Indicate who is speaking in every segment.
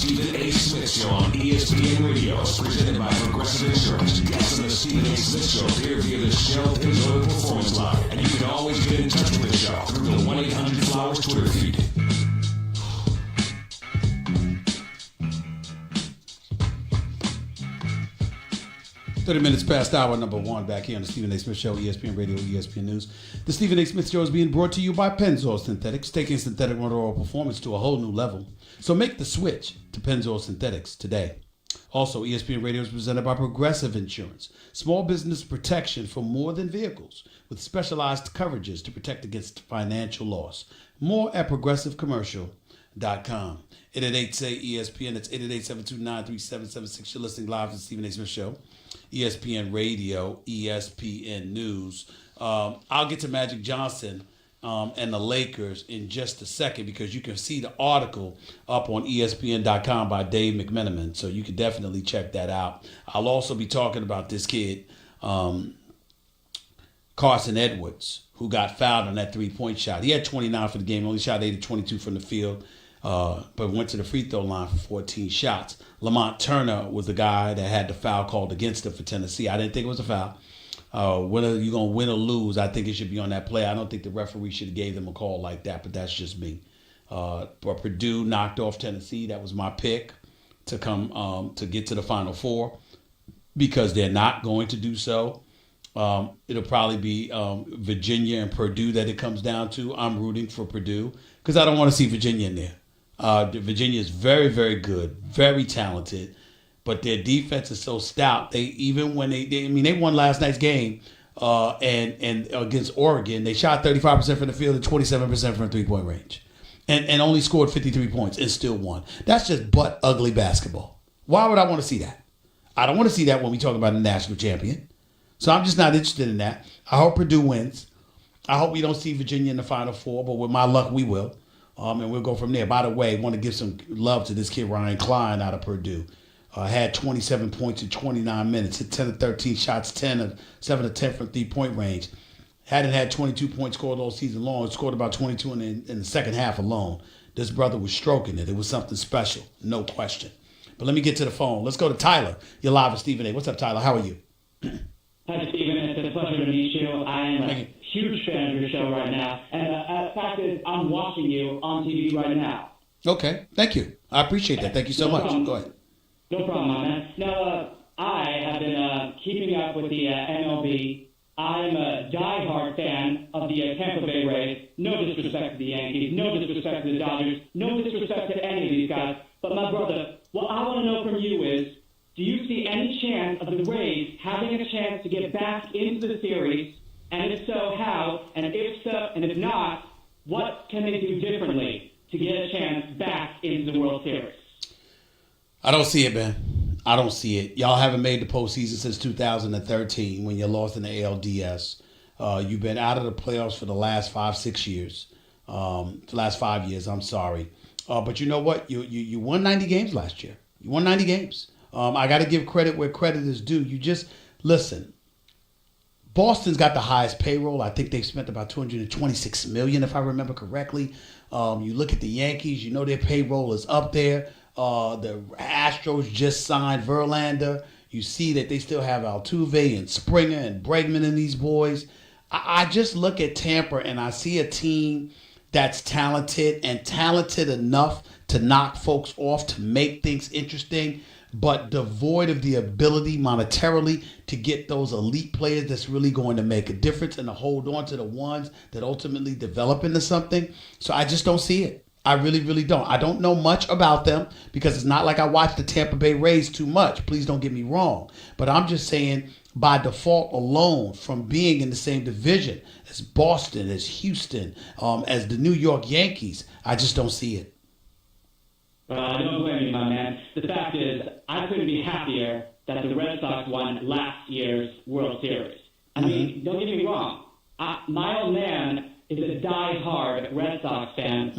Speaker 1: Stephen A. Smith Show on ESPN Radio, presented by Progressive Insurance. Guests on the Stephen A. Smith Show appear via the Shell Pennzoil Performance Line, and you can always get in touch with the show through the 1-800-Flowers Twitter feed.
Speaker 2: Minutes past hour number one, back here on the Stephen A. Smith Show, ESPN Radio, ESPN News. The Stephen A. Smith Show is being brought to you by Pennzoil Synthetics, taking synthetic motor oil performance to a whole new level. So make the switch to Pennzoil Synthetics today. Also, ESPN Radio is presented by Progressive Insurance, small business protection for more than vehicles, with specialized coverages to protect against financial loss. More at progressivecommercial.com. 888-SAY-ESPN. That's 888-729-3776. You're listening live to the Stephen A. Smith Show. ESPN Radio, ESPN News. I'll get to Magic Johnson and the Lakers in just a second, because you can see the article up on ESPN.com by Dave McMenamin, so you can definitely check that out. I'll also be talking about this kid, Carson Edwards, who got fouled on that three-point shot. He had 29 for the game, only shot 8 of 22 from the field, but went to the free throw line for 14 shots. Lamont Turner was the guy that had the foul called against him for Tennessee. I didn't think it was a foul. Whether you're going to win or lose, I think it should be on that play. I don't think the referee should have gave them a call like that, but that's just me. But Purdue knocked off Tennessee. That was my pick to come to get to the Final Four, because they're not going to do so. It'll probably be Virginia and Purdue that it comes down to. I'm rooting for Purdue because I don't want to see Virginia in there. Virginia is very, very good, very talented, but their defense is so stout. They even when they won last night's game and against Oregon, they shot 35% from the field and 27% from 3-point range, and only scored 53 points and still won. That's just butt ugly basketball. Why would I want to see that? I don't want to see that when we talk about a national champion. So I'm just not interested in that. I hope Purdue wins. I hope we don't see Virginia in the Final Four, but with my luck, we will. And we'll go from there. By the way, I want to give some love to this kid, Ryan Klein, out of Purdue. Had 27 points in 29 minutes, hit 10 of 13 shots, 7 of 10 from 3-point range. Hadn't had 22 points scored all season long. Scored about 22 in the second half alone. This brother was stroking it. It was something special, no question. But let me get to the phone. Let's go to Tyler. You're live with Stephen A. What's up, Tyler? How are you?
Speaker 3: Hi, Stephen. It's a pleasure to meet you. I am a huge fan of your show right now. And the fact is, I'm watching you on TV right now.
Speaker 2: Okay. Thank you. I appreciate that. Thank you so much.
Speaker 3: Problem.
Speaker 2: Go ahead.
Speaker 3: No problem, my man. Now, I have been keeping up with the MLB. I'm a diehard fan of the Tampa Bay Rays. No disrespect to the Yankees. No disrespect to the Dodgers. No disrespect to any of these guys. But, my brother, what I want to know from you is, do you see any chance of the Rays having a chance to get back into the series? And if so, how? And if so, and if not, what can they do differently to get a chance back into the World Series?
Speaker 2: I don't see it, man. I don't see it. Y'all haven't made the postseason since 2013 when you lost in the ALDS. You've been out of the playoffs for the last 5-6 years. The last 5 years, I'm sorry. But you know what? You won 90 games last year. You won 90 games. I got to give credit where credit is due. You just, listen, Boston's got the highest payroll. I think they've spent about $226 million, if I remember correctly. You look at the Yankees, you know their payroll is up there. The Astros just signed Verlander. You see that they still have Altuve and Springer and Bregman and these boys. I just look at Tampa and I see a team that's talented and talented enough to knock folks off, to make things interesting, but devoid of the ability monetarily to get those elite players that's really going to make a difference and to hold on to the ones that ultimately develop into something. So I just don't see it. I really, really don't. I don't know much about them because it's not like I watch the Tampa Bay Rays too much. Please don't get me wrong. But I'm just saying, by default alone, from being in the same division as Boston, as Houston, as the New York Yankees, I just don't see it.
Speaker 3: I don't blame you, my man. The fact is, I couldn't be happier that the Red Sox won last year's World Series. I mean, don't get me wrong. My old man is a die-hard Red Sox fan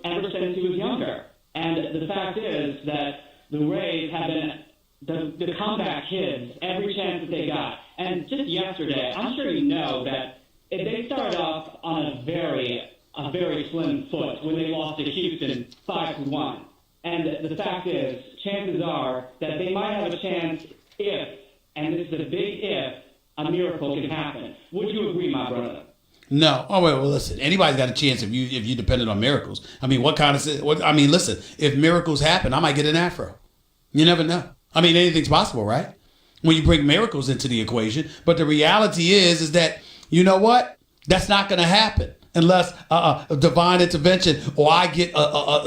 Speaker 3: ever since he was younger. And the fact is that the Rays have been the comeback kids every chance that they got. And just yesterday, I'm sure you know that they started off on a very slim foot when they lost to Houston 5-1. And the fact is, chances are that they might have a chance if, and this is a big if, a miracle can happen. Would you agree, my brother?
Speaker 2: No. Oh wait. Well, listen. Anybody's got a chance if you depended on miracles. I mean, listen. If miracles happen, I might get an afro. You never know. I mean, anything's possible, right? When you bring miracles into the equation. But the reality is that you know what? That's not going to happen unless a divine intervention or I get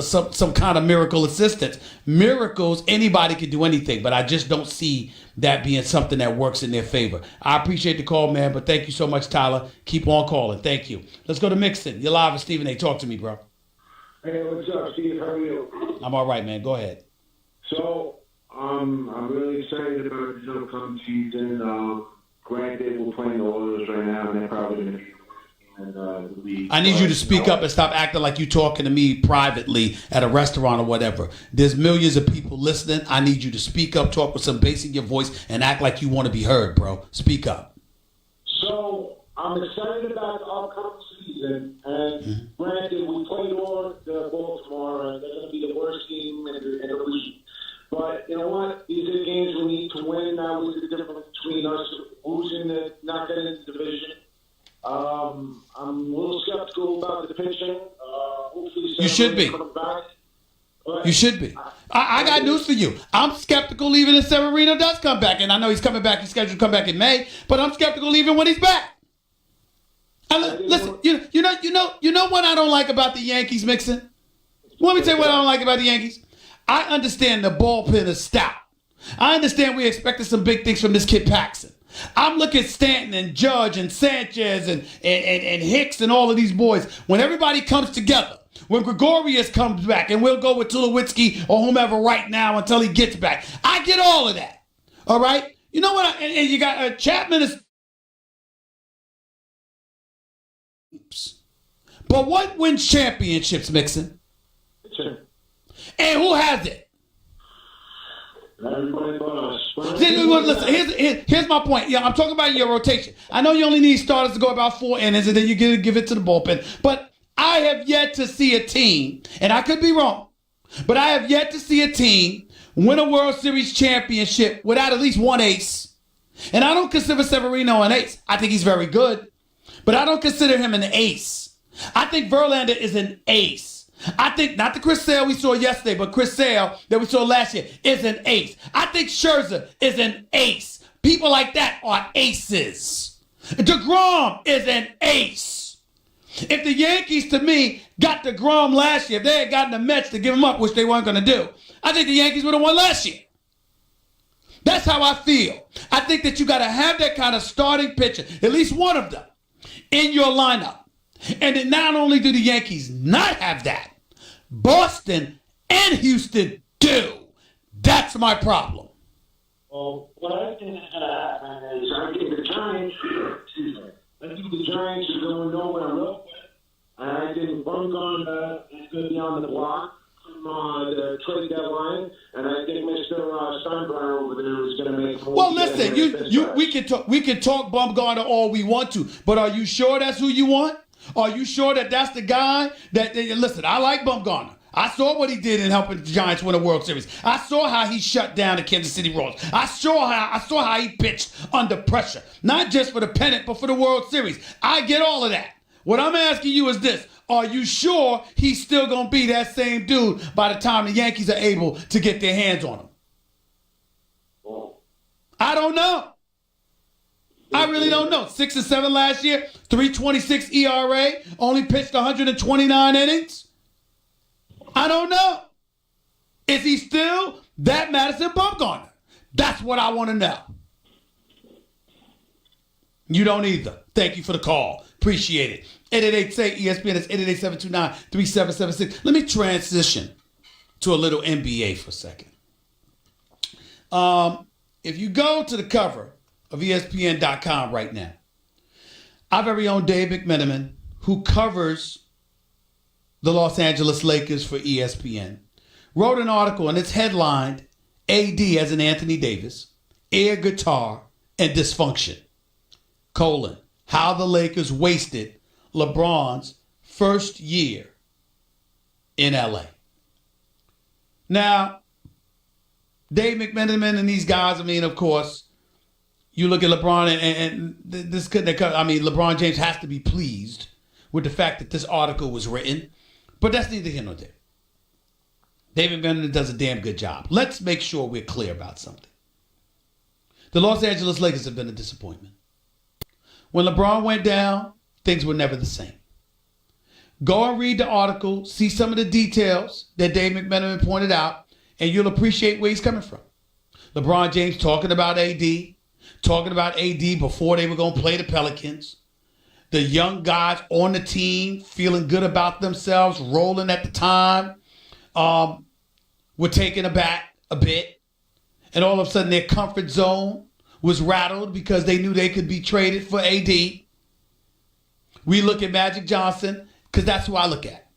Speaker 2: some kind of miracle assistance. Miracles, anybody can do anything, but I just don't see that being something that works in their favor. I appreciate the call, man, but thank you so much, Tyler. Keep on calling. Thank you. Let's go to Mixon. You're live with Stephen A. Talk to me, bro.
Speaker 4: Hey, what's up, Steve? How are you?
Speaker 2: I'm all right, man. Go ahead.
Speaker 4: So, I'm really excited about the upcoming season. Granted, we're playing the Oilers right now, and they're probably going to be in the league.
Speaker 2: I need you to speak up and stop acting like you're talking to me privately at a restaurant or whatever. There's millions of people listening. I need you to speak up, talk with some bass in your voice, and act like you want to be heard, bro. Speak up.
Speaker 4: So, I'm excited about the upcoming season, and granted, we played Baltimore, and they're going to be the worst team in the league. But you know what? These are the games we need to win. Now we see the difference between us losing and not getting into the division. I'm a little skeptical about the pitching. Hopefully
Speaker 2: You should be. You should be. I got news for you. I'm skeptical even if Severino does come back. And I know he's coming back. He's scheduled to come back in May. But I'm skeptical even when he's back. Listen, you know what I don't like about the Yankees, Mixon? Let me tell you what I don't like about the Yankees. I understand the bullpen is stout. I understand we expected some big things from this kid Paxton. I'm looking at Stanton and Judge and Sanchez and Hicks and all of these boys. When everybody comes together, when Gregorius comes back, and we'll go with Tulowitzki or whomever right now until he gets back. I get all of that. All right? You know what? And you got Chapman is... But what wins championships, Mixon?
Speaker 4: Sure.
Speaker 2: And who has it?
Speaker 4: Everybody but us.
Speaker 2: Listen, here's my point. Yeah, I'm talking about your rotation. I know you only need starters to go about 4 innings, and then you give it to the bullpen. But I have yet to see a team, and I could be wrong, but I have yet to see a team win a World Series championship without at least one ace. And I don't consider Severino an ace. I think he's very good, but I don't consider him an ace. I think Verlander is an ace. I think not the Chris Sale we saw yesterday, but Chris Sale that we saw last year is an ace. I think Scherzer is an ace. People like that are aces. DeGrom is an ace. If the Yankees, to me, got DeGrom last year, if they had gotten the Mets to give him up, which they weren't going to do, I think the Yankees would have won last year. That's how I feel. I think that you got to have that kind of starting pitcher, at least one of them, in your lineup. And then not only do the Yankees not have that, Boston and Houston do. That's my problem.
Speaker 4: Well, what I think is going to happen is I think the Giants are going nowhere real quick. And I think Bumgarner is going to be on the block from the trade deadline. And I think Mr. Steinbrenner over there is going to make.
Speaker 2: Well, listen, we can talk Bumgarner all we want to, but are you sure that's who you want? Are you sure that that's the guy that, listen, I like Bumgarner. I saw what he did in helping the Giants win a World Series. I saw how he shut down the Kansas City Royals. I saw how he pitched under pressure, not just for the pennant, but for the World Series. I get all of that. What I'm asking you is this. Are you sure he's still going to be that same dude by the time the Yankees are able to get their hands on him? I don't know. I really don't know. 6-7 last year, 3.26 ERA, only pitched 129 innings. I don't know. Is he still that Madison Bumgarner? That's what I want to know. You don't either. Thank you for the call. Appreciate it. 888-SAY-ESPN. That's 888-729-3776. Let me transition to a little NBA for a second. If you go to the cover of ESPN.com right now, our very own Dave McMenamin, who covers the Los Angeles Lakers for ESPN, wrote an article and it's headlined AD as in Anthony Davis, air guitar, and dysfunction. How the Lakers wasted LeBron's first year in LA. Now, Dave McMenamin and these guys, I mean, of course, you look at LeBron and this could, I mean, LeBron James has to be pleased with the fact that this article was written, but that's neither here nor there. David McMenamin does a damn good job. Let's make sure we're clear about something. The Los Angeles Lakers have been a disappointment. When LeBron went down, things were never the same. Go and read the article, see some of the details that Dave McMenamin pointed out, and you'll appreciate where he's coming from. LeBron James talking about AD before they were going to play the Pelicans. The young guys on the team feeling good about themselves, rolling at the time, were taken aback a bit. And all of a sudden their comfort zone was rattled because they knew they could be traded for AD. We look at Magic Johnson because that's who I look at.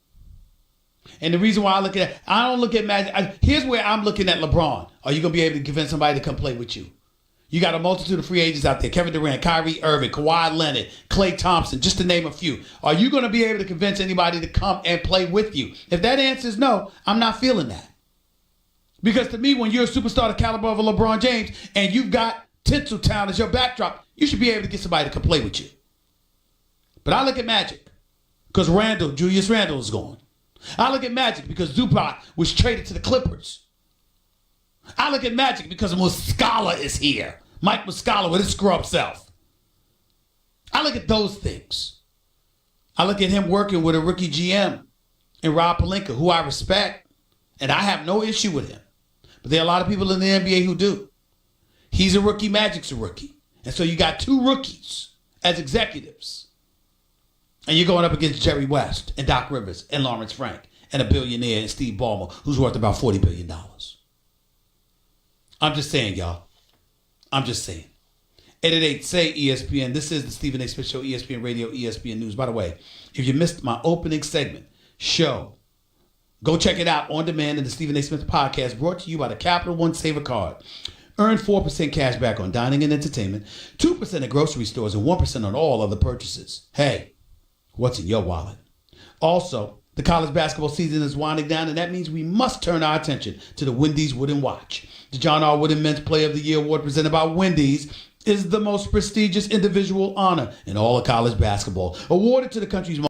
Speaker 2: And the reason why I look at it, I don't look at Magic. Here's where I'm looking at LeBron. Are you going to be able to convince somebody to come play with you? You got a multitude of free agents out there. Kevin Durant, Kyrie Irving, Kawhi Leonard, Klay Thompson, just to name a few. Are you going to be able to convince anybody to come and play with you? If that answer is no, I'm not feeling that. Because to me, when you're a superstar the caliber of a LeBron James and you've got Tinseltown as your backdrop, you should be able to get somebody to come play with you. But I look at Magic because Julius Randle is gone. I look at Magic because Zubac was traded to the Clippers. I look at Magic because Muscala is here. Mike Muscala with his scrub self. I look at those things. I look at him working with a rookie GM and Rob Pelinka, who I respect, and I have no issue with him. But there are a lot of people in the NBA who do. He's a rookie, Magic's a rookie. And so you got two rookies as executives. And you're going up against Jerry West and Doc Rivers and Lawrence Frank and a billionaire and Steve Ballmer, who's worth about $40 billion. I'm just saying, y'all. I'm just saying. 888-SAY-ESPN. This is the Stephen A. Smith Show, ESPN Radio, ESPN News. By the way, if you missed my opening segment, go check it out on demand in the Stephen A. Smith podcast, brought to you by the Capital One Saver Card. Earn 4% cash back on dining and entertainment, 2% at grocery stores, and 1% on all other purchases. Hey, what's in your wallet? Also, the college basketball season is winding down, and that means we must turn our attention to the Wendy's Wooden Watch. The John R. Wooden Men's Player of the Year Award presented by Wendy's is the most prestigious individual honor in all of college basketball, awarded to the country's most